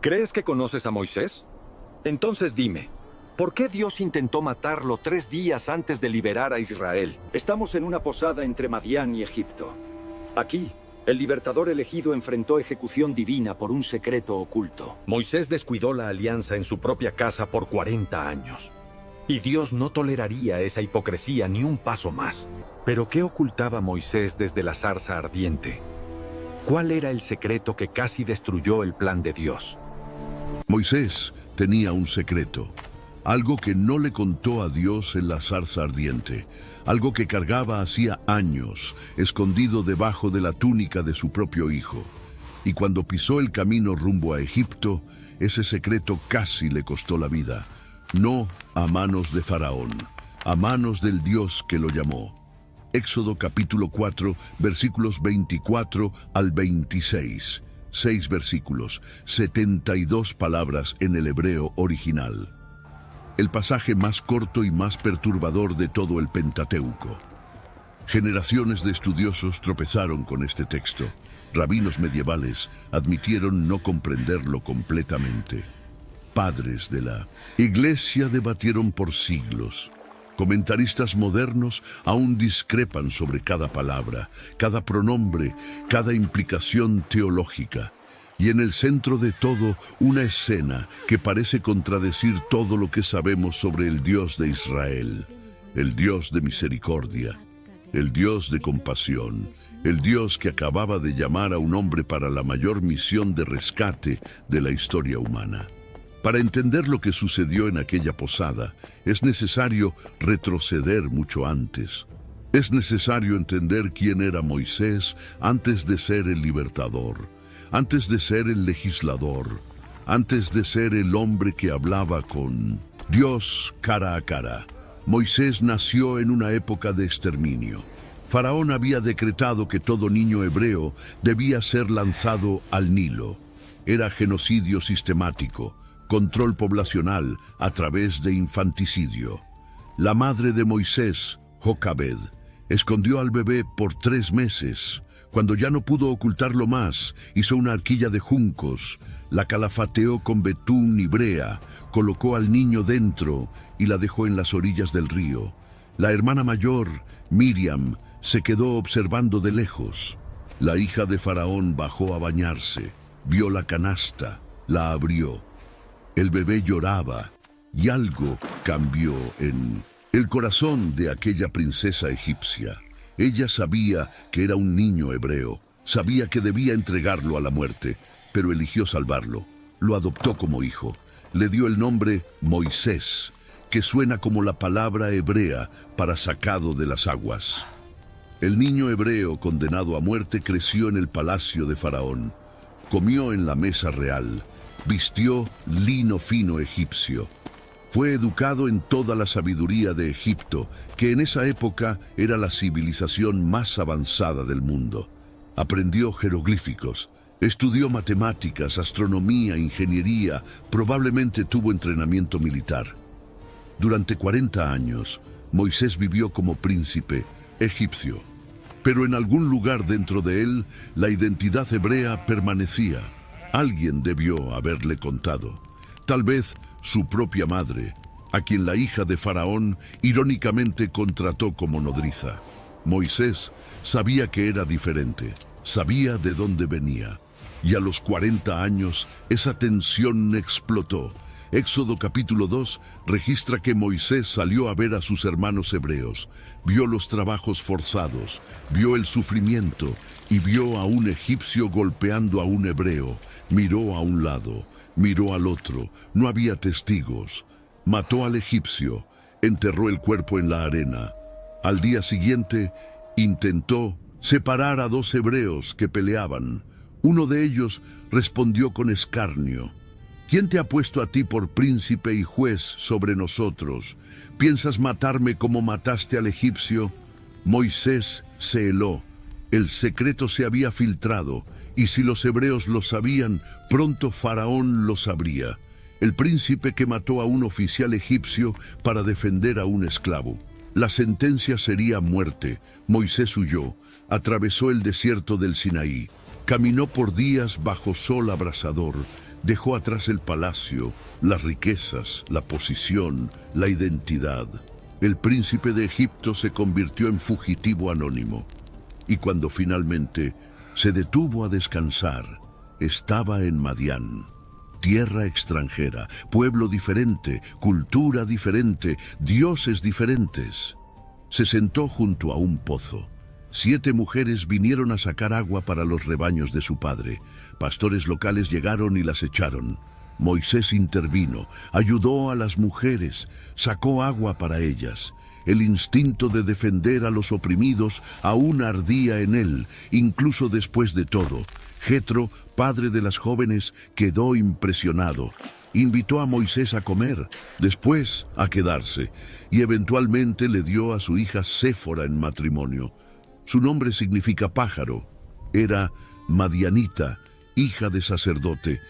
¿Crees que conoces a Moisés? Entonces dime, ¿por qué Dios intentó matarlo 3 días antes de liberar a Israel? Estamos en una posada entre Madián y Egipto. Aquí, el libertador elegido enfrentó ejecución divina por un secreto oculto. Moisés descuidó la alianza en su propia casa por 40 años. Y Dios no toleraría esa hipocresía ni un paso más. ¿Pero qué ocultaba Moisés desde la zarza ardiente? ¿Cuál era el secreto que casi destruyó el plan de Dios? Moisés tenía un secreto, algo que no le contó a Dios en la zarza ardiente, algo que cargaba hacía años, escondido debajo de la túnica de su propio hijo. Y cuando pisó el camino rumbo a Egipto, ese secreto casi le costó la vida. No a manos de Faraón, a manos del Dios que lo llamó. Éxodo capítulo 4, versículos 24 al 26. 6 versículos, 72 palabras en el hebreo original. El pasaje más corto y más perturbador de todo el Pentateuco. Generaciones de estudiosos tropezaron con este texto. Rabinos medievales admitieron no comprenderlo completamente. Padres de la Iglesia debatieron por siglos. Comentaristas modernos aún discrepan sobre cada palabra, cada pronombre, cada implicación teológica. Y en el centro de todo, una escena que parece contradecir todo lo que sabemos sobre el Dios de Israel. El Dios de misericordia, el Dios de compasión, el Dios que acababa de llamar a un hombre para la mayor misión de rescate de la historia humana. Para entender lo que sucedió en aquella posada, es necesario retroceder mucho antes. Es necesario entender quién era Moisés antes de ser el libertador, antes de ser el legislador, antes de ser el hombre que hablaba con Dios cara a cara. Moisés nació en una época de exterminio. Faraón había decretado que todo niño hebreo debía ser lanzado al Nilo. Era genocidio sistemático, control poblacional a través de infanticidio. La madre de Moisés, Jocabed, escondió al bebé por 3 meses. Cuando ya no pudo ocultarlo más, hizo una arquilla de juncos, la calafateó con betún y brea, colocó al niño dentro y la dejó en las orillas del río. La hermana mayor, Miriam, se quedó observando de lejos. La hija de Faraón bajó a bañarse, vio la canasta, la abrió. El bebé lloraba y algo cambió en el corazón de aquella princesa egipcia. Ella sabía que era un niño hebreo, sabía que debía entregarlo a la muerte, pero eligió salvarlo. Lo adoptó como hijo. Le dio el nombre Moisés, que suena como la palabra hebrea para sacado de las aguas. El niño hebreo condenado a muerte creció en el palacio de Faraón. Comió en la mesa real. Vistió lino fino egipcio. Fue educado en toda la sabiduría de Egipto, que en esa época era la civilización más avanzada del mundo. Aprendió jeroglíficos, estudió matemáticas, astronomía, ingeniería, probablemente tuvo entrenamiento militar. Durante 40 años, Moisés vivió como príncipe egipcio. Pero en algún lugar dentro de él, la identidad hebrea permanecía. Alguien debió haberle contado. Tal vez su propia madre, a quien la hija de Faraón irónicamente contrató como nodriza. Moisés sabía que era diferente, sabía de dónde venía. Y a los 40 años, esa tensión explotó. Éxodo capítulo 2 registra que Moisés salió a ver a sus hermanos hebreos, vio los trabajos forzados, vio el sufrimiento y vio a un egipcio golpeando a un hebreo. Miró a un lado, miró al otro, no había testigos. Mató al egipcio, enterró el cuerpo en la arena. Al día siguiente, intentó separar a 2 hebreos que peleaban. Uno de ellos respondió con escarnio: ¿Quién te ha puesto a ti por príncipe y juez sobre nosotros? ¿Piensas matarme como mataste al egipcio? Moisés se heló. El secreto se había filtrado, y si los hebreos lo sabían, pronto Faraón lo sabría. El príncipe que mató a un oficial egipcio para defender a un esclavo. La sentencia sería muerte. Moisés huyó, atravesó el desierto del Sinaí, caminó por días bajo sol abrasador, dejó atrás el palacio, las riquezas, la posición, la identidad. El príncipe de Egipto se convirtió en fugitivo anónimo. Y cuando finalmente se detuvo a descansar, estaba en Madián. Tierra extranjera, pueblo diferente, cultura diferente, dioses diferentes. Se sentó junto a un pozo. 7 mujeres vinieron a sacar agua para los rebaños de su padre. Pastores locales llegaron y las echaron. Moisés intervino, ayudó a las mujeres, sacó agua para ellas. El instinto de defender a los oprimidos aún ardía en él, incluso después de todo. Jetro, padre de las jóvenes, quedó impresionado. Invitó a Moisés a comer, después a quedarse, y eventualmente le dio a su hija Séfora en matrimonio. Su nombre significa pájaro. Era madianita, hija de sacerdote,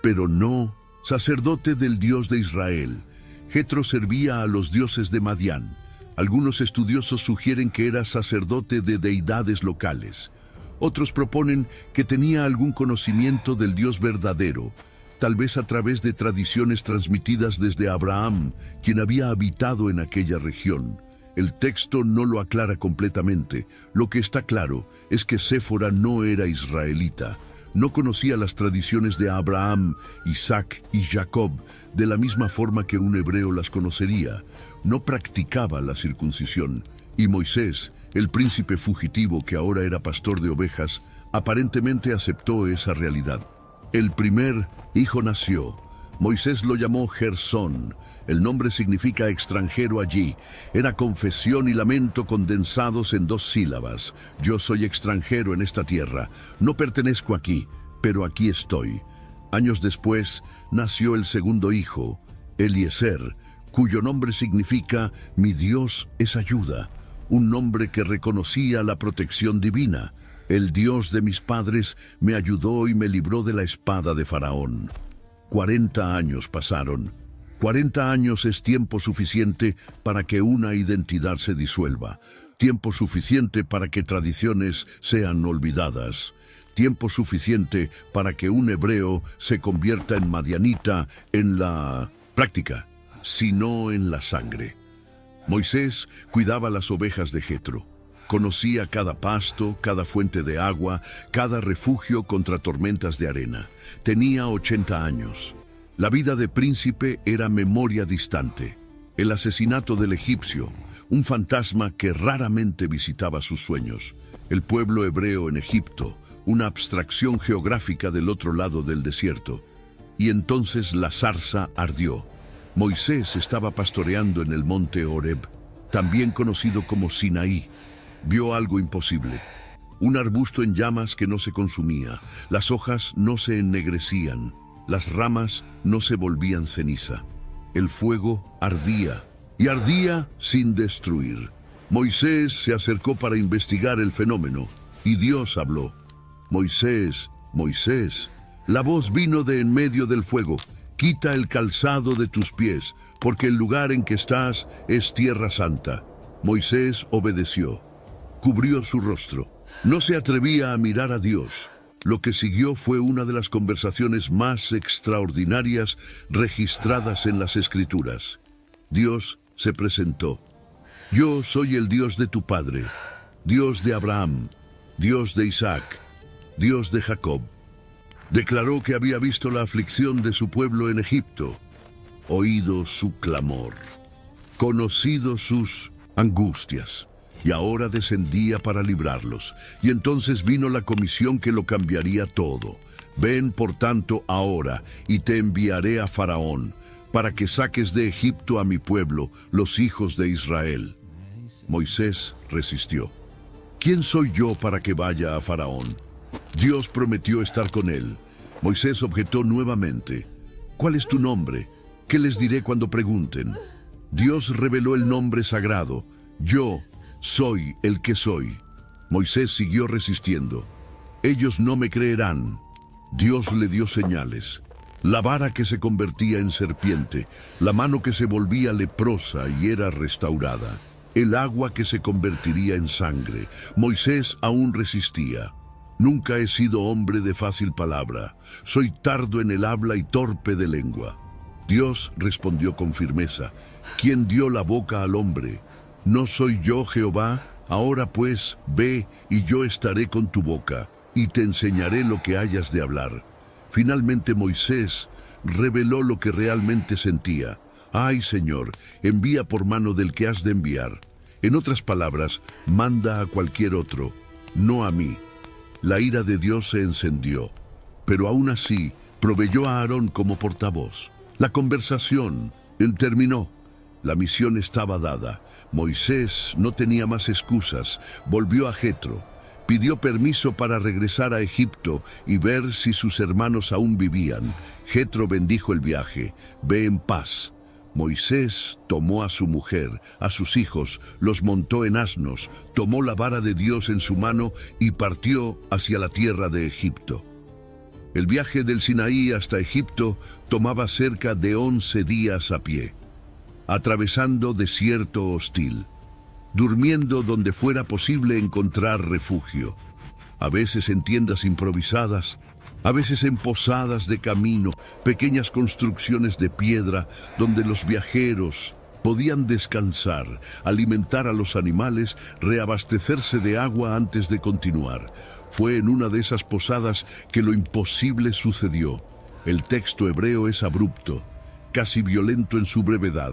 pero no sacerdote del Dios de Israel. Jetro servía a los dioses de Madián. Algunos estudiosos sugieren que era sacerdote de deidades locales. Otros proponen que tenía algún conocimiento del Dios verdadero, tal vez a través de tradiciones transmitidas desde Abraham, quien había habitado en aquella región. El texto no lo aclara completamente. Lo que está claro es que Séfora no era israelita. No conocía las tradiciones de Abraham, Isaac y Jacob de la misma forma que un hebreo las conocería. No practicaba la circuncisión. Y Moisés, el príncipe fugitivo que ahora era pastor de ovejas, aparentemente aceptó esa realidad. El primer hijo nació. Moisés lo llamó Gersón. El nombre significa extranjero allí. Era confesión y lamento condensados en 2 sílabas. Yo soy extranjero en esta tierra. No pertenezco aquí, pero aquí estoy. Años después, nació el segundo hijo, Eliezer, cuyo nombre significa mi Dios es ayuda. Un nombre que reconocía la protección divina. El Dios de mis padres me ayudó y me libró de la espada de Faraón. 40 años pasaron. 40 años es tiempo suficiente para que una identidad se disuelva. Tiempo suficiente para que tradiciones sean olvidadas. Tiempo suficiente para que un hebreo se convierta en madianita en la práctica, sino en la sangre. Moisés cuidaba las ovejas de Jetro. Conocía cada pasto, cada fuente de agua, cada refugio contra tormentas de arena. Tenía 80 años. La vida de príncipe era memoria distante. El asesinato del egipcio, un fantasma que raramente visitaba sus sueños. El pueblo hebreo en Egipto, una abstracción geográfica del otro lado del desierto. Y entonces la zarza ardió. Moisés estaba pastoreando en el monte Horeb, también conocido como Sinaí. Vio algo imposible. Un arbusto en llamas que no se consumía. Las hojas no se ennegrecían. Las ramas no se volvían ceniza. El fuego ardía, y ardía sin destruir. Moisés se acercó para investigar el fenómeno, y Dios habló. Moisés, Moisés. La voz vino de en medio del fuego. Quita el calzado de tus pies, porque el lugar en que estás es tierra santa. Moisés obedeció. Cubrió su rostro. No se atrevía a mirar a Dios. Lo que siguió fue una de las conversaciones más extraordinarias registradas en las Escrituras. Dios se presentó. Yo soy el Dios de tu padre, Dios de Abraham, Dios de Isaac, Dios de Jacob. Declaró que había visto la aflicción de su pueblo en Egipto, oído su clamor, conocido sus angustias, y ahora descendía para librarlos. Y entonces vino la comisión que lo cambiaría todo. Ven, por tanto, ahora, y te enviaré a Faraón, para que saques de Egipto a mi pueblo, los hijos de Israel. Moisés resistió. ¿Quién soy yo para que vaya a Faraón? Dios prometió estar con él. Moisés objetó nuevamente. ¿Cuál es tu nombre? ¿Qué les diré cuando pregunten? Dios reveló el nombre sagrado. Yo soy el que soy. Moisés siguió resistiendo. Ellos no me creerán. Dios le dio señales. La vara que se convertía en serpiente, la mano que se volvía leprosa y era restaurada, el agua que se convertiría en sangre. Moisés aún resistía. Nunca he sido hombre de fácil palabra. Soy tardo en el habla y torpe de lengua. Dios respondió con firmeza: ¿Quién dio la boca al hombre? ¿No soy yo Jehová? Ahora pues, ve, y yo estaré con tu boca, y te enseñaré lo que hayas de hablar. Finalmente Moisés reveló lo que realmente sentía. Ay, Señor, envía por mano del que has de enviar. En otras palabras, manda a cualquier otro, no a mí. La ira de Dios se encendió, pero aún así proveyó a Aarón como portavoz. La conversación terminó. La misión estaba dada. Moisés no tenía más excusas. Volvió a Jetro. Pidió permiso para regresar a Egipto y ver si sus hermanos aún vivían. Jetro bendijo el viaje. Ve en paz. Moisés tomó a su mujer, a sus hijos, los montó en asnos, tomó la vara de Dios en su mano y partió hacia la tierra de Egipto. El viaje del Sinaí hasta Egipto tomaba cerca de 11 días a pie, atravesando desierto hostil, durmiendo donde fuera posible encontrar refugio, a veces en tiendas improvisadas, a veces en posadas de camino, pequeñas construcciones de piedra donde los viajeros podían descansar, alimentar a los animales, reabastecerse de agua antes de continuar. Fue en una de esas posadas que lo imposible sucedió. El texto hebreo es abrupto, casi violento en su brevedad.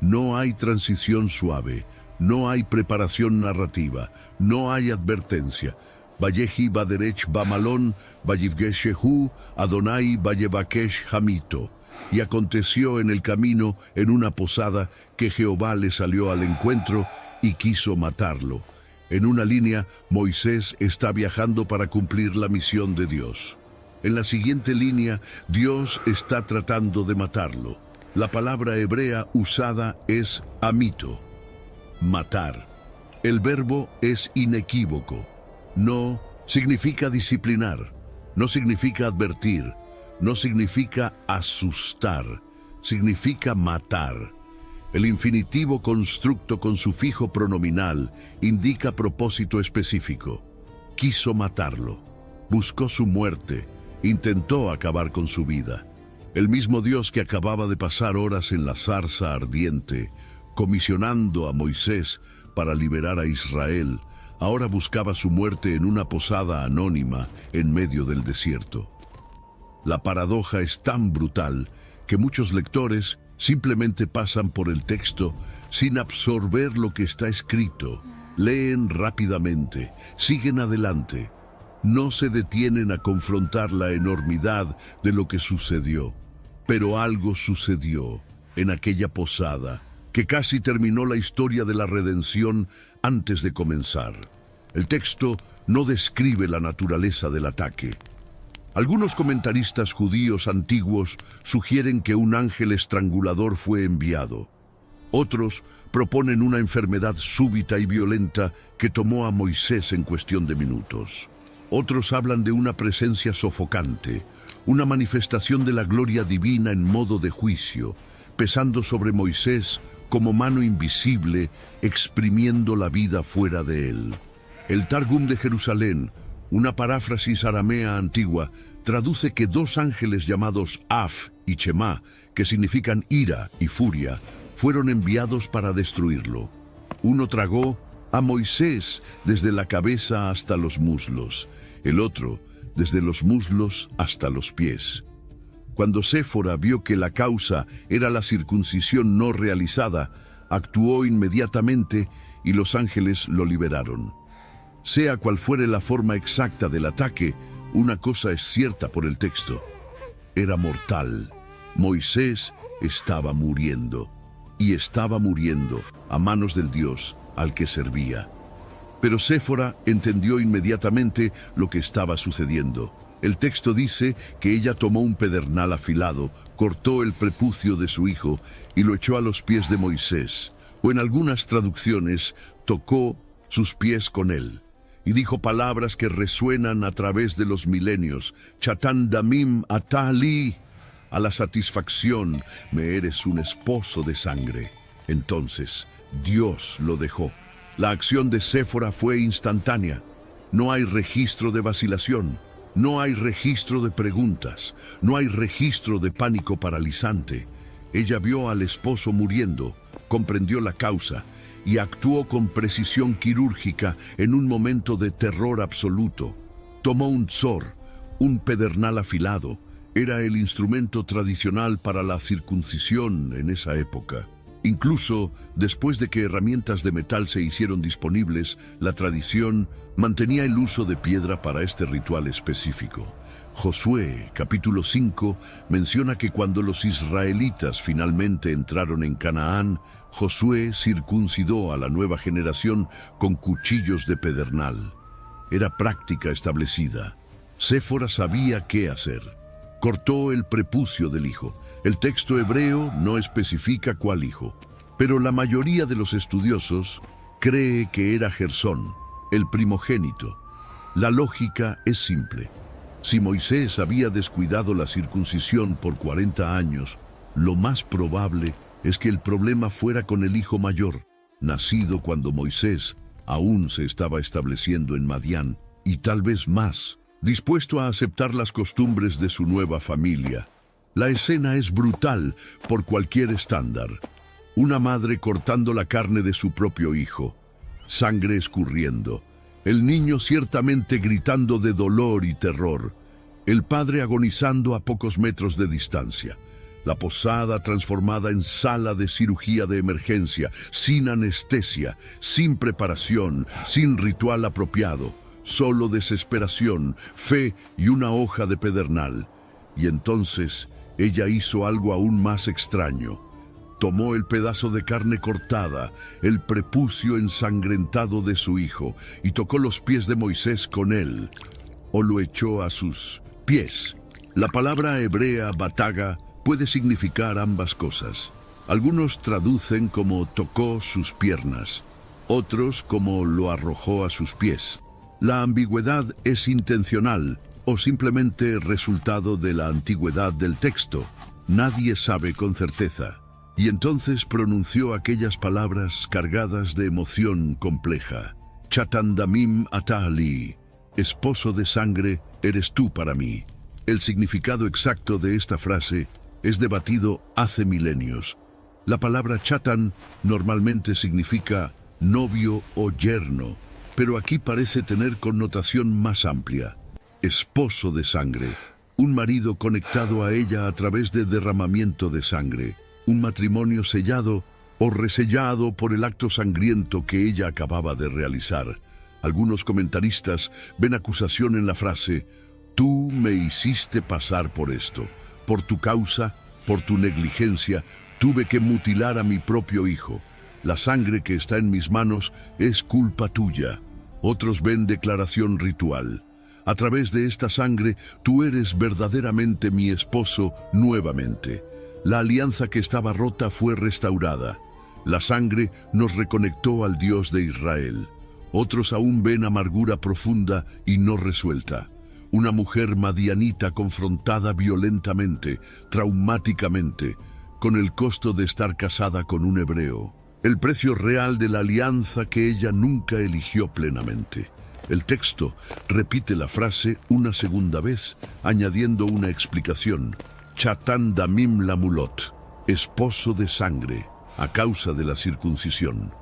No hay transición suave, no hay preparación narrativa, no hay advertencia. Vayehi Baderech Bamalón, Vayivgeshehu, Adonai Vayebakesh Hamito. Y aconteció en el camino, en una posada, que Jehová le salió al encuentro y quiso matarlo. En una línea, Moisés está viajando para cumplir la misión de Dios. En la siguiente línea, Dios está tratando de matarlo. La palabra hebrea usada es amito, matar. El verbo es inequívoco. No significa disciplinar, no significa advertir, no significa asustar, significa matar. El infinitivo constructo con sufijo pronominal indica propósito específico. Quiso matarlo, buscó su muerte, intentó acabar con su vida. El mismo Dios que acababa de pasar horas en la zarza ardiente, comisionando a Moisés para liberar a Israel, ahora buscaba su muerte en una posada anónima en medio del desierto. La paradoja es tan brutal que muchos lectores simplemente pasan por el texto sin absorber lo que está escrito. Leen rápidamente, siguen adelante. No se detienen a confrontar la enormidad de lo que sucedió. Pero algo sucedió en aquella posada que casi terminó la historia de la redención antes de comenzar. El texto no describe la naturaleza del ataque. Algunos comentaristas judíos antiguos sugieren que un ángel estrangulador fue enviado. Otros proponen una enfermedad súbita y violenta que tomó a Moisés en cuestión de minutos. Otros hablan de una presencia sofocante, una manifestación de la gloria divina en modo de juicio, pesando sobre Moisés como mano invisible, exprimiendo la vida fuera de él. El Targum de Jerusalén, una paráfrasis aramea antigua, traduce que dos ángeles llamados Af y Chemá, que significan ira y furia, fueron enviados para destruirlo. Uno tragó a Moisés desde la cabeza hasta los muslos, el otro desde los muslos hasta los pies. Cuando Séfora vio que la causa era la circuncisión no realizada, actuó inmediatamente y los ángeles lo liberaron. Sea cual fuere la forma exacta del ataque, una cosa es cierta por el texto. Era mortal. Moisés estaba muriendo, y estaba muriendo a manos del Dios al que servía. Pero Séfora entendió inmediatamente lo que estaba sucediendo. El texto dice que ella tomó un pedernal afilado, cortó el prepucio de su hijo y lo echó a los pies de Moisés, o en algunas traducciones, tocó sus pies con él, y dijo palabras que resuenan a través de los milenios. Chatán damim atali, a la satisfacción, me eres un esposo de sangre. Entonces, Dios lo dejó. La acción de Séfora fue instantánea. No hay registro de vacilación, no hay registro de preguntas, no hay registro de pánico paralizante. Ella vio al esposo muriendo, comprendió la causa y actuó con precisión quirúrgica en un momento de terror absoluto. Tomó un tzor, un pedernal afilado. Era el instrumento tradicional para la circuncisión en esa época. Incluso después de que herramientas de metal se hicieron disponibles, la tradición mantenía el uso de piedra para este ritual específico. Josué, capítulo 5, menciona que cuando los israelitas finalmente entraron en Canaán, Josué circuncidó a la nueva generación con cuchillos de pedernal. Era práctica establecida. Séfora sabía qué hacer. Cortó el prepucio del hijo. El texto hebreo no especifica cuál hijo, pero la mayoría de los estudiosos cree que era Gersón, el primogénito. La lógica es simple. Si Moisés había descuidado la circuncisión por 40 años, lo más probable es que el problema fuera con el hijo mayor, nacido cuando Moisés aún se estaba estableciendo en Madián, y tal vez más, dispuesto a aceptar las costumbres de su nueva familia. La escena es brutal por cualquier estándar. Una madre cortando la carne de su propio hijo, sangre escurriendo, el niño ciertamente gritando de dolor y terror, el padre agonizando a pocos metros de distancia, la posada transformada en sala de cirugía de emergencia, sin anestesia, sin preparación, sin ritual apropiado, solo desesperación, fe y una hoja de pedernal. Y entonces ella hizo algo aún más extraño. Tomó el pedazo de carne cortada, el prepucio ensangrentado de su hijo, y tocó los pies de Moisés con él, o lo echó a sus pies. La palabra hebrea bataga puede significar ambas cosas. Algunos traducen como tocó sus piernas, otros como lo arrojó a sus pies. La ambigüedad es intencional o simplemente resultado de la antigüedad del texto. Nadie sabe con certeza. Y entonces pronunció aquellas palabras cargadas de emoción compleja. Chatandamim atali, esposo de sangre, eres tú para mí. El significado exacto de esta frase es debatido hace milenios. La palabra chatan normalmente significa novio o yerno, pero aquí parece tener connotación más amplia. Esposo de sangre, un marido conectado a ella a través de derramamiento de sangre, un matrimonio sellado o resellado por el acto sangriento que ella acababa de realizar. Algunos comentaristas ven acusación en la frase, tú me hiciste pasar por esto. Por tu causa, por tu negligencia, tuve que mutilar a mi propio hijo. La sangre que está en mis manos es culpa tuya. Otros ven declaración ritual. A través de esta sangre, tú eres verdaderamente mi esposo nuevamente. La alianza que estaba rota fue restaurada. La sangre nos reconectó al Dios de Israel. Otros aún ven amargura profunda y no resuelta. Una mujer madianita confrontada violentamente, traumáticamente, con el costo de estar casada con un hebreo. El precio real de la alianza que ella nunca eligió plenamente. El texto repite la frase una segunda vez, añadiendo una explicación. Chatan damim lamulot, esposo de sangre, a causa de la circuncisión.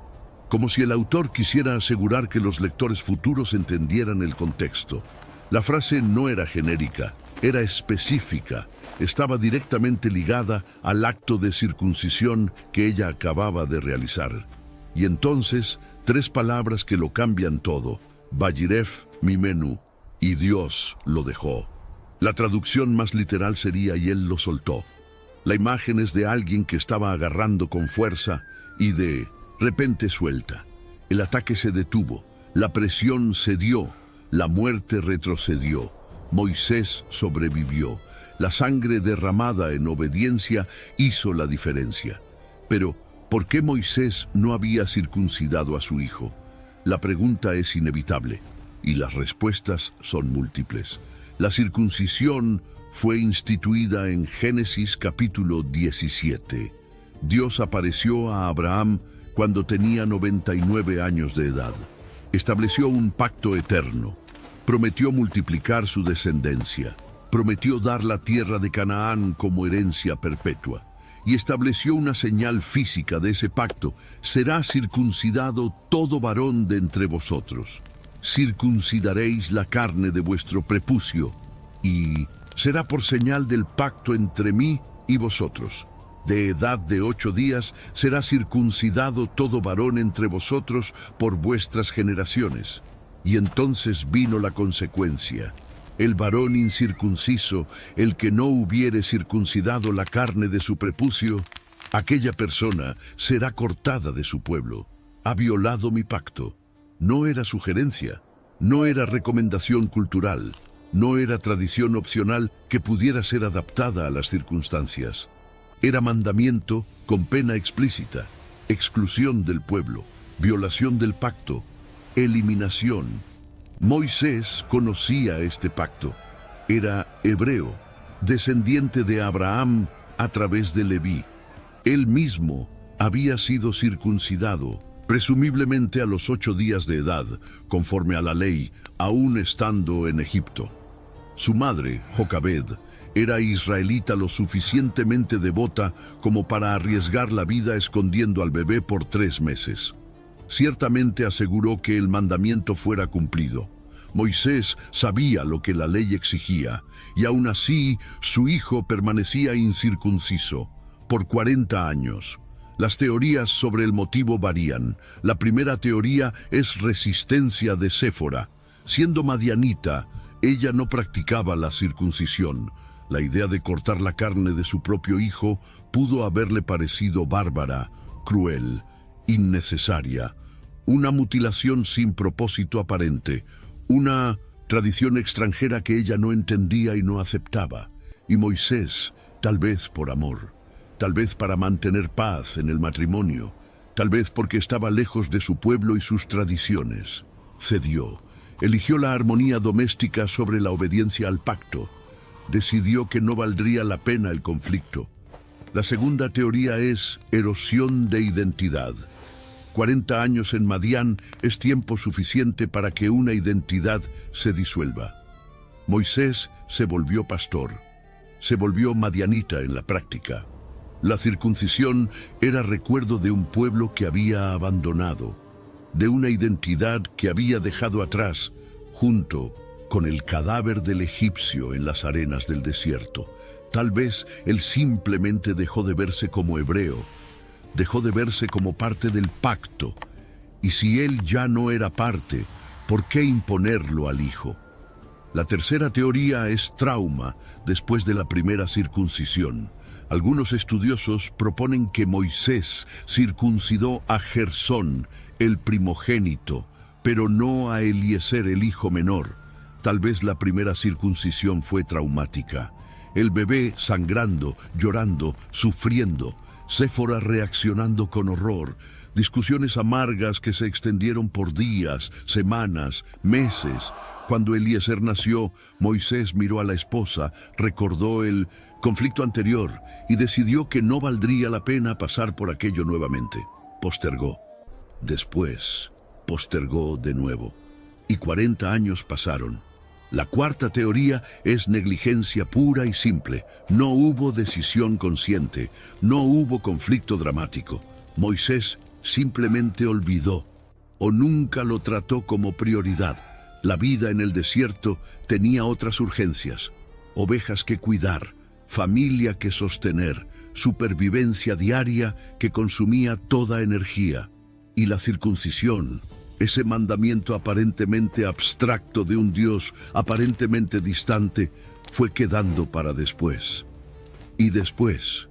Como si el autor quisiera asegurar que los lectores futuros entendieran el contexto. La frase no era genérica, era específica, estaba directamente ligada al acto de circuncisión que ella acababa de realizar. Y entonces, tres palabras que lo cambian todo, Vayiref mimenu, y Dios lo dejó. La traducción más literal sería y él lo soltó. La imagen es de alguien que estaba agarrando con fuerza y de repente suelta. El ataque se detuvo, la presión cedió. La muerte retrocedió, Moisés sobrevivió, la sangre derramada en obediencia hizo la diferencia. Pero, ¿por qué Moisés no había circuncidado a su hijo? La pregunta es inevitable, y las respuestas son múltiples. La circuncisión fue instituida en Génesis capítulo 17. Dios apareció a Abraham cuando tenía 99 años de edad. Estableció un pacto eterno. Prometió multiplicar su descendencia. Prometió dar la tierra de Canaán como herencia perpetua. Y estableció una señal física de ese pacto: será circuncidado todo varón de entre vosotros. Circuncidaréis la carne de vuestro prepucio, y será por señal del pacto entre mí y vosotros. De edad de 8 días será circuncidado todo varón entre vosotros por vuestras generaciones. Y entonces vino la consecuencia. El varón incircunciso, el que no hubiere circuncidado la carne de su prepucio, aquella persona será cortada de su pueblo. Ha violado mi pacto. No era sugerencia, no era recomendación cultural, no era tradición opcional que pudiera ser adaptada a las circunstancias. Era mandamiento con pena explícita: exclusión del pueblo, violación del pacto, eliminación. Moisés conocía este pacto. Era hebreo, descendiente de Abraham a través de Leví. Él mismo había sido circuncidado, presumiblemente a los 8 días de edad, conforme a la ley, aún estando en Egipto. Su madre, Jocabed, era israelita lo suficientemente devota como para arriesgar la vida escondiendo al bebé por 3 meses. Ciertamente aseguró que el mandamiento fuera cumplido. Moisés sabía lo que la ley exigía, y aún así su hijo permanecía incircunciso por 40 años. Las teorías sobre el motivo varían. La primera teoría es resistencia de Séfora. Siendo madianita, ella no practicaba la circuncisión. La idea de cortar la carne de su propio hijo pudo haberle parecido bárbara, cruel, innecesaria, una mutilación sin propósito aparente, una tradición extranjera que ella no entendía y no aceptaba. Y Moisés, tal vez por amor, tal vez para mantener paz en el matrimonio, tal vez porque estaba lejos de su pueblo y sus tradiciones, cedió. Eligió la armonía doméstica sobre la obediencia al pacto. Decidió que no valdría la pena el conflicto. La segunda teoría es erosión de identidad. 40 años en Madián es tiempo suficiente para que una identidad se disuelva. Moisés se volvió pastor. Se volvió madianita en la práctica. La circuncisión era recuerdo de un pueblo que había abandonado, de una identidad que había dejado atrás, junto con el cadáver del egipcio en las arenas del desierto. Tal vez él simplemente dejó de verse como hebreo, dejó de verse como parte del pacto. Y si él ya no era parte, ¿por qué imponerlo al hijo? La tercera teoría es trauma después de la primera circuncisión. Algunos estudiosos proponen que Moisés circuncidó a Gersón, el primogénito, pero no a Eliezer, el hijo menor. Tal vez la primera circuncisión fue traumática. El bebé sangrando, llorando, sufriendo. Séfora reaccionando con horror. Discusiones amargas que se extendieron por días, semanas, meses. Cuando Eliezer nació, Moisés miró a la esposa, recordó el conflicto anterior y decidió que no valdría la pena pasar por aquello nuevamente. Postergó. Después, postergó de nuevo. Y 40 años pasaron. La cuarta teoría es negligencia pura y simple. No hubo decisión consciente, no hubo conflicto dramático. Moisés simplemente olvidó o nunca lo trató como prioridad. La vida en el desierto tenía otras urgencias: ovejas que cuidar, familia que sostener, supervivencia diaria que consumía toda energía. Y la circuncisión, ese mandamiento aparentemente abstracto de un Dios aparentemente distante, fue quedando para después. Y después,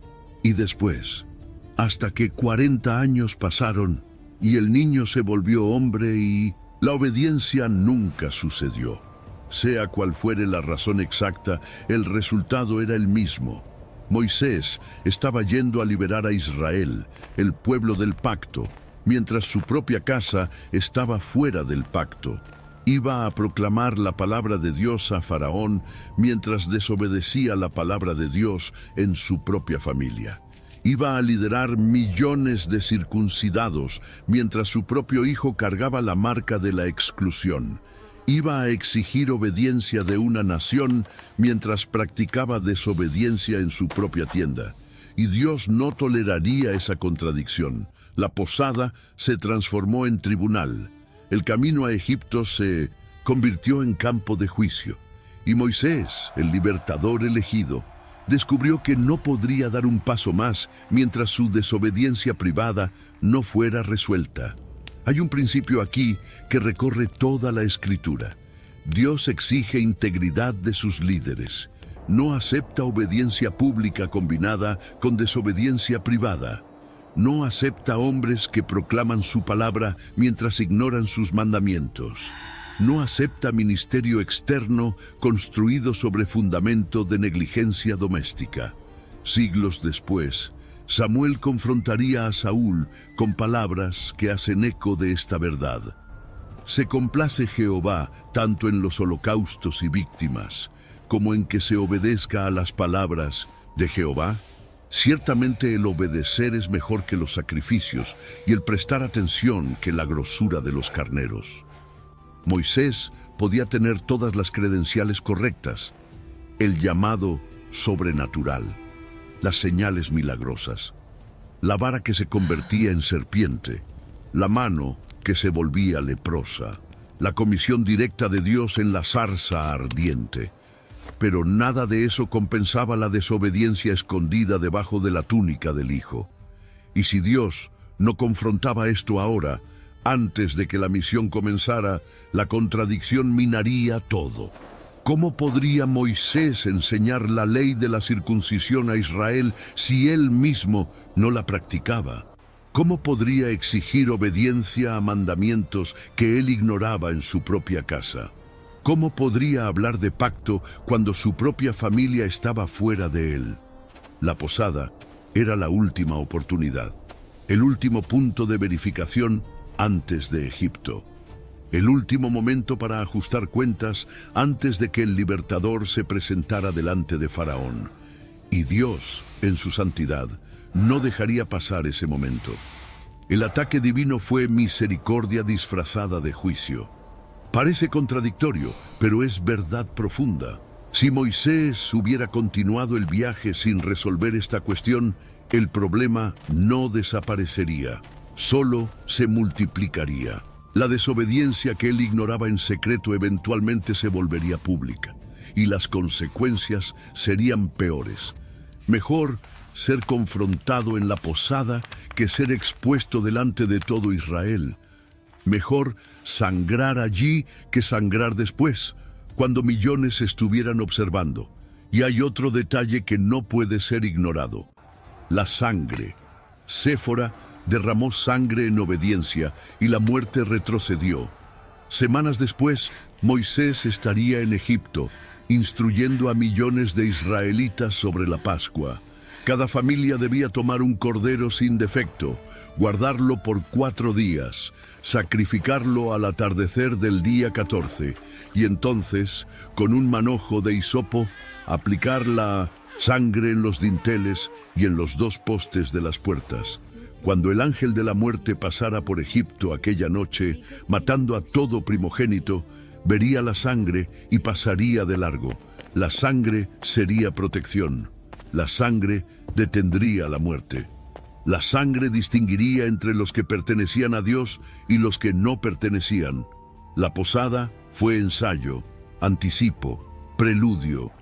hasta que 40 años pasaron y el niño se volvió hombre y la obediencia nunca sucedió. Sea cual fuere la razón exacta, el resultado era el mismo. Moisés estaba yendo a liberar a Israel, el pueblo del pacto, mientras su propia casa estaba fuera del pacto. Iba a proclamar la palabra de Dios a Faraón mientras desobedecía la palabra de Dios en su propia familia. Iba a liderar millones de circuncidados mientras su propio hijo cargaba la marca de la exclusión. iba a exigir obediencia de una nación mientras practicaba desobediencia en su propia tienda. Y Dios no toleraría esa contradicción. La posada se transformó en tribunal. El camino a Egipto se convirtió en campo de juicio. Y Moisés, el libertador elegido, descubrió que no podría dar un paso más mientras su desobediencia privada no fuera resuelta. Hay un principio aquí que recorre toda la Escritura. Dios exige integridad de sus líderes. No acepta obediencia pública combinada con desobediencia privada. No acepta hombres que proclaman su palabra mientras ignoran sus mandamientos. No acepta ministerio externo construido sobre fundamento de negligencia doméstica. Siglos después, Samuel confrontaría a Saúl con palabras que hacen eco de esta verdad. Se complace Jehová tanto en los holocaustos y víctimas, como en que se obedezca a las palabras de Jehová. Ciertamente el obedecer es mejor que los sacrificios y el prestar atención que la grosura de los carneros. Moisés podía tener todas las credenciales correctas, el llamado sobrenatural, las señales milagrosas, la vara que se convertía en serpiente, la mano que se volvía leprosa, la comisión directa de Dios en la zarza ardiente. Pero nada de eso compensaba la desobediencia escondida debajo de la túnica del Hijo. Y si Dios no confrontaba esto ahora, antes de que la misión comenzara, la contradicción minaría todo. ¿Cómo podría Moisés enseñar la ley de la circuncisión a Israel si él mismo no la practicaba? ¿Cómo podría exigir obediencia a mandamientos que él ignoraba en su propia casa? ¿Cómo podría hablar de pacto cuando su propia familia estaba fuera de él? La posada era la última oportunidad, el último punto de verificación antes de Egipto. El último momento para ajustar cuentas antes de que el libertador se presentara delante de Faraón. Y Dios, en su santidad, no dejaría pasar ese momento. El ataque divino fue misericordia disfrazada de juicio. Parece contradictorio, pero es verdad profunda. Si Moisés hubiera continuado el viaje sin resolver esta cuestión, el problema no desaparecería, solo se multiplicaría. La desobediencia que él ignoraba en secreto eventualmente se volvería pública, y las consecuencias serían peores. Mejor ser confrontado en la posada que ser expuesto delante de todo Israel. Mejor sangrar allí que sangrar después, cuando millones estuvieran observando. Y hay otro detalle que no puede ser ignorado: la sangre. Séfora derramó sangre en obediencia y la muerte retrocedió. Semanas después, Moisés estaría en Egipto, instruyendo a millones de israelitas sobre la Pascua. Cada familia debía tomar un cordero sin defecto, guardarlo por 4 días, sacrificarlo al atardecer del día 14, y entonces, con un manojo de hisopo, aplicar la sangre en los dinteles y en los 2 postes de las puertas. Cuando el ángel de la muerte pasara por Egipto aquella noche, matando a todo primogénito, vería la sangre y pasaría de largo. La sangre sería protección. La sangre detendría la muerte. La sangre distinguiría entre los que pertenecían a Dios y los que no pertenecían. La posada fue ensayo, anticipo, preludio.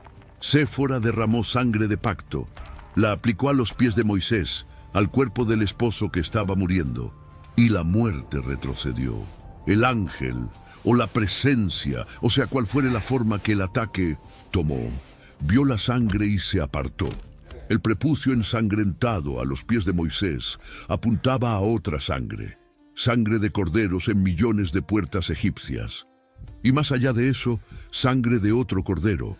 Séfora derramó sangre de pacto. La aplicó a los pies de Moisés, al cuerpo del esposo que estaba muriendo, y la muerte retrocedió. El ángel, o la presencia, o sea cual fuere la forma que el ataque tomó, vio la sangre y se apartó. El prepucio ensangrentado a los pies de Moisés apuntaba a otra sangre, sangre de corderos en millones de puertas egipcias. Y más allá de eso, sangre de otro cordero,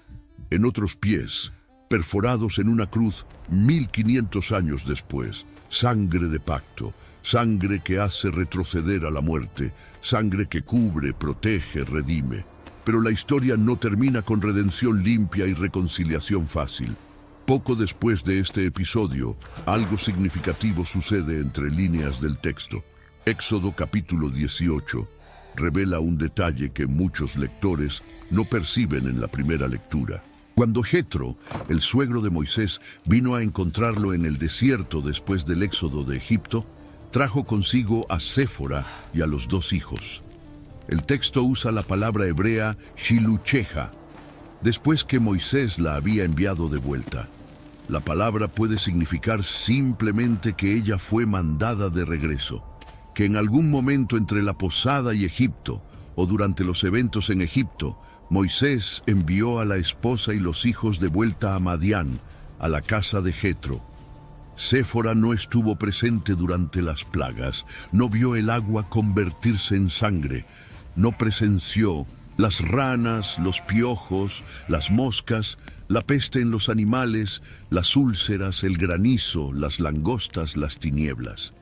en otros pies, perforados en una cruz 1500 años después. Sangre de pacto, sangre que hace retroceder a la muerte, sangre que cubre, protege, redime. Pero la historia no termina con redención limpia y reconciliación fácil. Poco después de este episodio, algo significativo sucede entre líneas del texto. Éxodo capítulo 18. revela un detalle que muchos lectores no perciben en la primera lectura. Cuando Jetro, el suegro de Moisés, vino a encontrarlo en el desierto después del éxodo de Egipto, trajo consigo a Séfora y a los 2 hijos. El texto usa la palabra hebrea shilucheja, después que Moisés la había enviado de vuelta. La palabra puede significar simplemente que ella fue mandada de regreso, que en algún momento entre la posada y Egipto, o durante los eventos en Egipto, Moisés envió a la esposa y los hijos de vuelta a Madián, a la casa de Jetro. Séfora no estuvo presente durante las plagas, no vio el agua convertirse en sangre, no presenció las ranas, los piojos, las moscas, la peste en los animales, las úlceras, el granizo, las langostas, las tinieblas.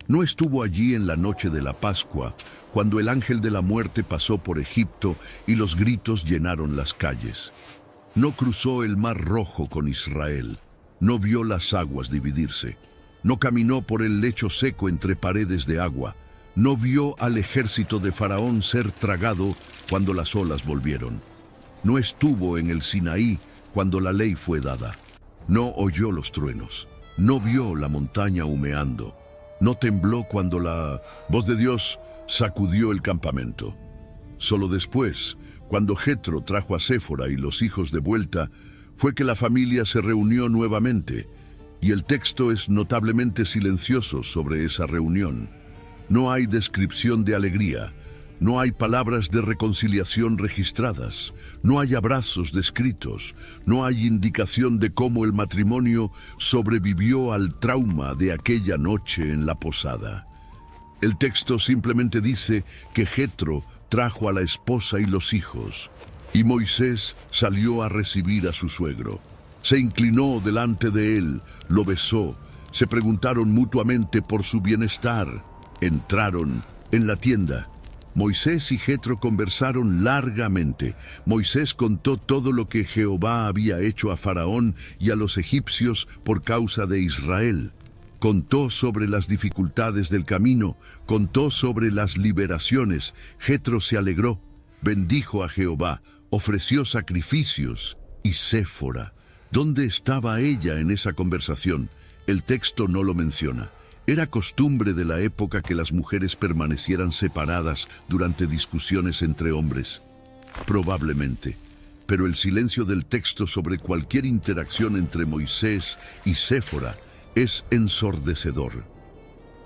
No estuvo allí en la noche de la Pascua, cuando el ángel de la muerte pasó por Egipto y los gritos llenaron las calles. No cruzó el Mar Rojo con Israel, no vio las aguas dividirse, no caminó por el lecho seco entre paredes de agua, no vio al ejército de Faraón ser tragado cuando las olas volvieron. No estuvo en el Sinaí cuando la ley fue dada. No oyó los truenos, no vio la montaña humeando, no tembló cuando la voz de Dios sacudió el campamento. Solo después, cuando Jetro trajo a Séfora y los hijos de vuelta, fue que la familia se reunió nuevamente, y el texto es notablemente silencioso sobre esa reunión. No hay descripción de alegría, no hay palabras de reconciliación registradas, no hay abrazos descritos, no hay indicación de cómo el matrimonio sobrevivió al trauma de aquella noche en la posada. El texto simplemente dice que Jetro trajo a la esposa y los hijos, y Moisés salió a recibir a su suegro. Se inclinó delante de él, lo besó, se preguntaron mutuamente por su bienestar. Entraron en la tienda. Moisés y Jetro conversaron largamente. Moisés contó todo lo que Jehová había hecho a Faraón y a los egipcios por causa de Israel. Contó sobre las dificultades del camino, contó sobre las liberaciones. Jetro se alegró, bendijo a Jehová, ofreció sacrificios. Y Séfora, ¿dónde estaba ella en esa conversación? El texto no lo menciona. Era costumbre de la época que las mujeres permanecieran separadas durante discusiones entre hombres. Probablemente. Pero el silencio del texto sobre cualquier interacción entre Moisés y Séfora es ensordecedor.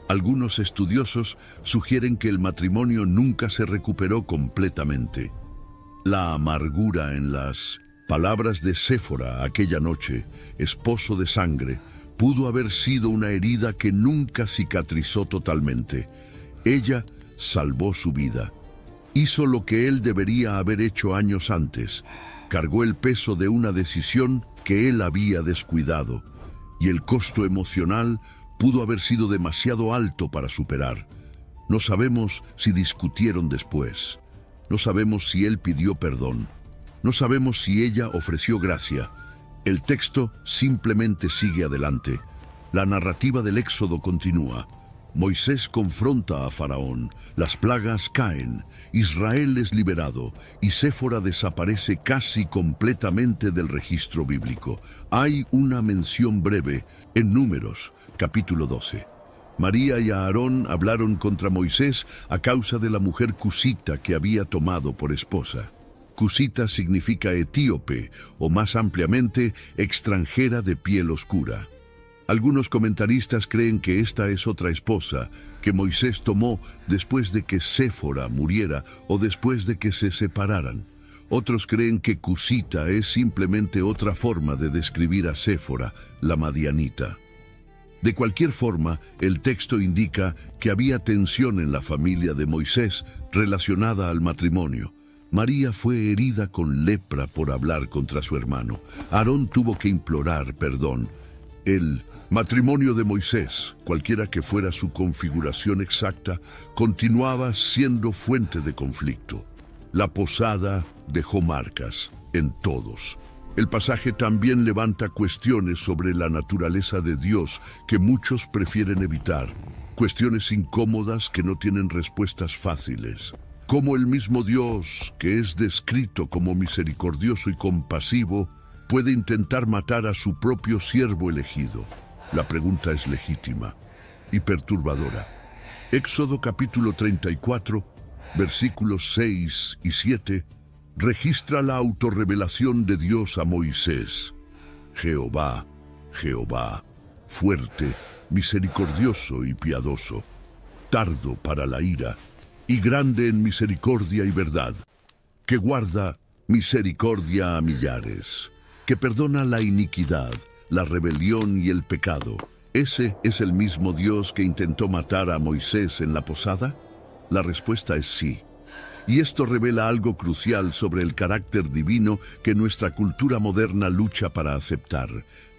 Algunos estudiosos sugieren que el matrimonio nunca se recuperó completamente. La amargura en las palabras de Séfora aquella noche, esposo de sangre, pudo haber sido una herida que nunca cicatrizó totalmente. Ella salvó su vida. Hizo lo que él debería haber hecho años antes. Cargó el peso de una decisión que él había descuidado. Y el costo emocional pudo haber sido demasiado alto para superar. No sabemos si discutieron después. No sabemos si él pidió perdón. No sabemos si ella ofreció gracia. El texto simplemente sigue adelante. La narrativa del Éxodo continúa. Moisés confronta a Faraón, las plagas caen, Israel es liberado y Séfora desaparece casi completamente del registro bíblico. Hay una mención breve en Números, capítulo 12. María y Aarón hablaron contra Moisés a causa de la mujer cusita que había tomado por esposa. Cusita significa etíope, o más ampliamente, extranjera de piel oscura. Algunos comentaristas creen que esta es otra esposa que Moisés tomó después de que Séfora muriera o después de que se separaran. Otros creen que cusita es simplemente otra forma de describir a Séfora, la madianita. De cualquier forma, el texto indica que había tensión en la familia de Moisés relacionada al matrimonio. María fue herida con lepra por hablar contra su hermano. Aarón tuvo que implorar perdón. El matrimonio de Moisés, cualquiera que fuera su configuración exacta, continuaba siendo fuente de conflicto. La posada dejó marcas en todos. El pasaje también levanta cuestiones sobre la naturaleza de Dios que muchos prefieren evitar, cuestiones incómodas que no tienen respuestas fáciles. cómo el mismo Dios, que es descrito como misericordioso y compasivo, puede intentar matar a su propio siervo elegido. La pregunta es legítima y perturbadora. Éxodo capítulo 34, versículos 6 y 7, registra la autorrevelación de Dios a Moisés. Jehová, Jehová, fuerte, misericordioso y piadoso, tardo para la ira, y grande en misericordia y verdad, que guarda misericordia a millares, que perdona la iniquidad, la rebelión y el pecado. ¿Ese es el mismo Dios que intentó matar a Moisés en la posada? La respuesta es sí. Y esto revela algo crucial sobre el carácter divino que nuestra cultura moderna lucha para aceptar.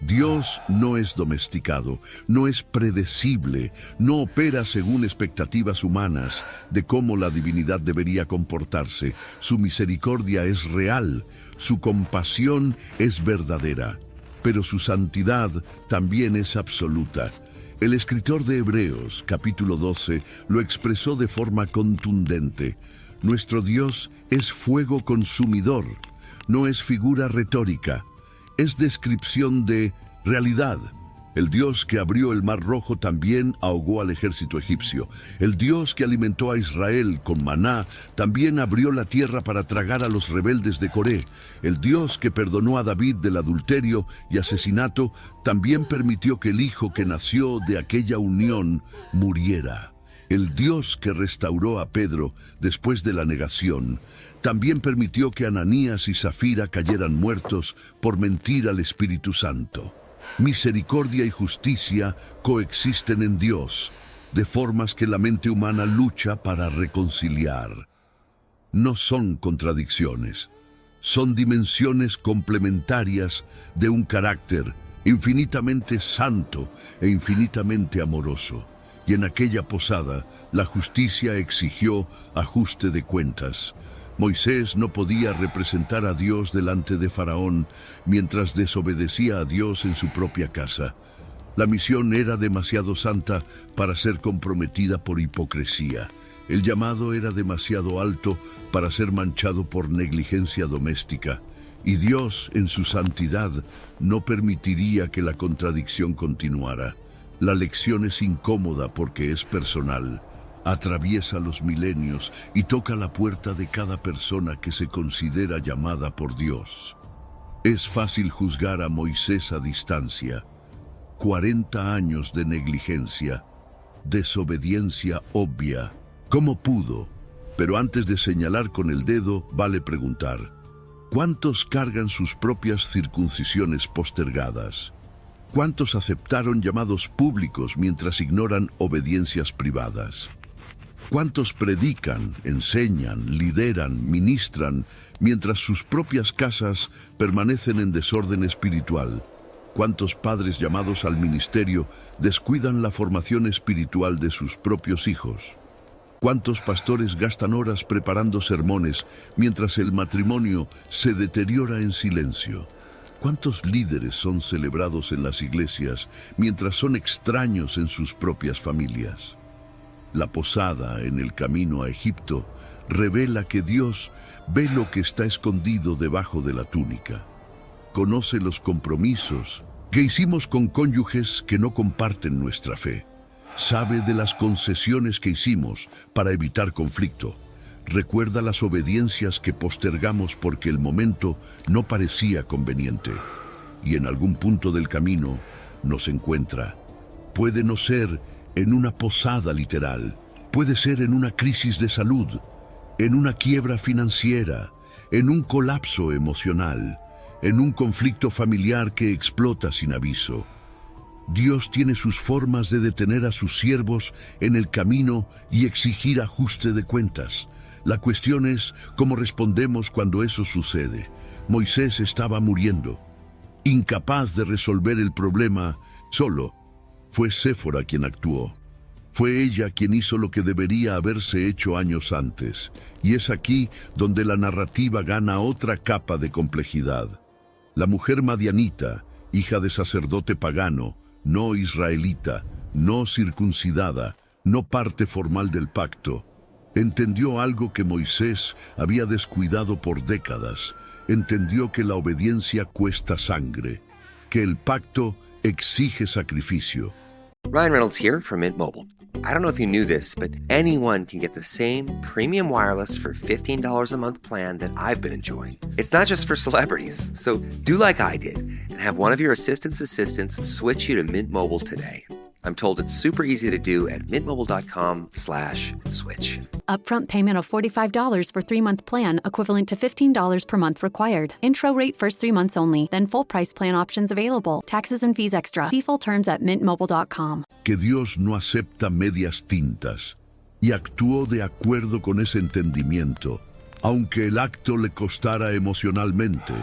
Dios no es domesticado, no es predecible, no opera según expectativas humanas de cómo la divinidad debería comportarse. Su misericordia es real, su compasión es verdadera, pero su santidad también es absoluta. El escritor de Hebreos, capítulo 12, lo expresó de forma contundente. Nuestro Dios es fuego consumidor, no es figura retórica, es descripción de realidad. El Dios que abrió el Mar Rojo también ahogó al ejército egipcio. El Dios que alimentó a Israel con maná también abrió la tierra para tragar a los rebeldes de Coré. El Dios que perdonó a David del adulterio y asesinato también permitió que el hijo que nació de aquella unión muriera. El Dios que restauró a Pedro después de la negación también permitió que Ananías y Zafira cayeran muertos por mentir al Espíritu Santo. Misericordia y justicia coexisten en Dios, de formas que la mente humana lucha para reconciliar. No son contradicciones, son dimensiones complementarias de un carácter infinitamente santo e infinitamente amoroso. Y en aquella posada, la justicia exigió ajuste de cuentas. Moisés no podía representar a Dios delante de Faraón mientras desobedecía a Dios en su propia casa. La misión era demasiado santa para ser comprometida por hipocresía. El llamado era demasiado alto para ser manchado por negligencia doméstica. Y Dios, en su santidad, no permitiría que la contradicción continuara. La lección es incómoda porque es personal. Atraviesa los milenios y toca la puerta de cada persona que se considera llamada por Dios. Es fácil juzgar a Moisés a distancia. 40 años de negligencia, desobediencia obvia. ¿Cómo pudo? Pero antes de señalar con el dedo, vale preguntar: ¿cuántos cargan sus propias circuncisiones postergadas? ¿Cuántos aceptaron llamados públicos mientras ignoran obediencias privadas? ¿Cuántos predican, enseñan, lideran, ministran, mientras sus propias casas permanecen en desorden espiritual? ¿Cuántos padres llamados al ministerio descuidan la formación espiritual de sus propios hijos? ¿Cuántos pastores gastan horas preparando sermones mientras el matrimonio se deteriora en silencio? ¿Cuántos líderes son celebrados en las iglesias mientras son extraños en sus propias familias? La posada en el camino a Egipto revela que Dios ve lo que está escondido debajo de la túnica. Conoce los compromisos que hicimos con cónyuges que no comparten nuestra fe. Sabe de las concesiones que hicimos para evitar conflicto. Recuerda las obediencias que postergamos porque el momento no parecía conveniente. Y en algún punto del camino nos encuentra. Puede no ser en una posada literal, puede ser en una crisis de salud, en una quiebra financiera, en un colapso emocional, en un conflicto familiar que explota sin aviso. Dios tiene sus formas de detener a sus siervos en el camino y exigir ajuste de cuentas. La cuestión es cómo respondemos cuando eso sucede. Moisés estaba muriendo, incapaz de resolver el problema solo. Fue Séfora quien actuó. Fue ella quien hizo lo que debería haberse hecho años antes. Y es aquí donde la narrativa gana otra capa de complejidad. La mujer madianita, hija de sacerdote pagano, no israelita, no circuncidada, no parte formal del pacto, Entendió algo que Moisés había descuidado por décadas. Entendió que la obediencia cuesta sangre, que el pacto exige sacrificio. Ryan Reynolds here from Mint Mobile. I don't know if you knew this, but anyone can get the same premium wireless for $15 a month plan that I've been enjoying. It's not just for celebrities. So do like I did and have one of your assistant's assistants switch you to Mint Mobile today. I'm told it's super easy to do at mintmobile.com/switch. Upfront payment of $45 for 3-month plan, equivalent to $15 per month required. Intro rate first 3 months only, then full price plan options available. Taxes and fees extra. See full terms at mintmobile.com. Que Dios no acepta medias tintas, y actuó de acuerdo con ese entendimiento, aunque el acto le costara emocionalmente,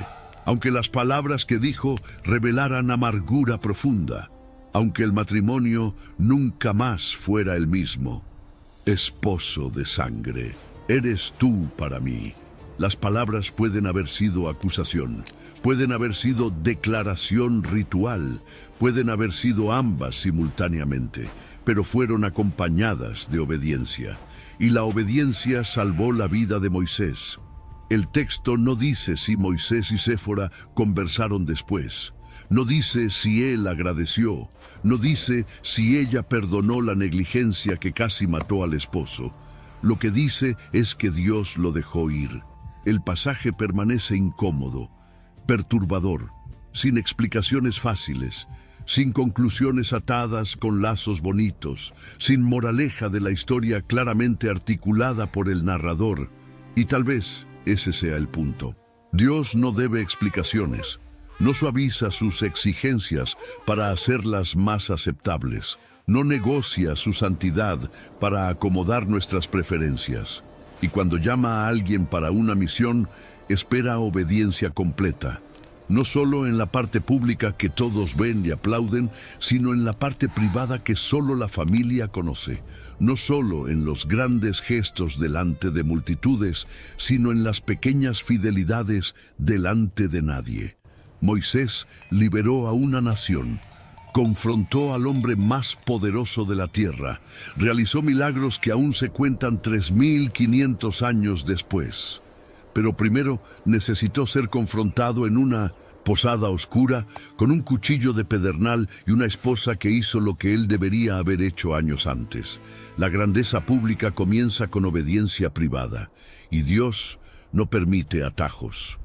aunque las palabras que dijo revelaran amargura profunda, aunque el matrimonio nunca más fuera el mismo. Esposo de sangre, eres tú para mí. Las palabras pueden haber sido acusación, pueden haber sido declaración ritual, pueden haber sido ambas simultáneamente, pero fueron acompañadas de obediencia. Y la obediencia salvó la vida de Moisés. El texto no dice si Moisés y Séfora conversaron después. No dice si él agradeció, no dice si ella perdonó la negligencia que casi mató al esposo. Lo que dice es que Dios lo dejó ir. El pasaje permanece incómodo, perturbador, sin explicaciones fáciles, sin conclusiones atadas con lazos bonitos, sin moraleja de la historia claramente articulada por el narrador. Y tal vez ese sea el punto. Dios no debe explicaciones. No suaviza sus exigencias para hacerlas más aceptables. No negocia su santidad para acomodar nuestras preferencias. Y cuando llama a alguien para una misión, espera obediencia completa. No solo en la parte pública que todos ven y aplauden, sino en la parte privada que solo la familia conoce. No solo en los grandes gestos delante de multitudes, sino en las pequeñas fidelidades delante de nadie. Moisés liberó a una nación, confrontó al hombre más poderoso de la tierra, realizó milagros que aún se cuentan 3.500 años después. Pero primero necesitó ser confrontado en una posada oscura, con un cuchillo de pedernal y una esposa que hizo lo que él debería haber hecho años antes. La grandeza pública comienza con obediencia privada, y Dios no permite atajos.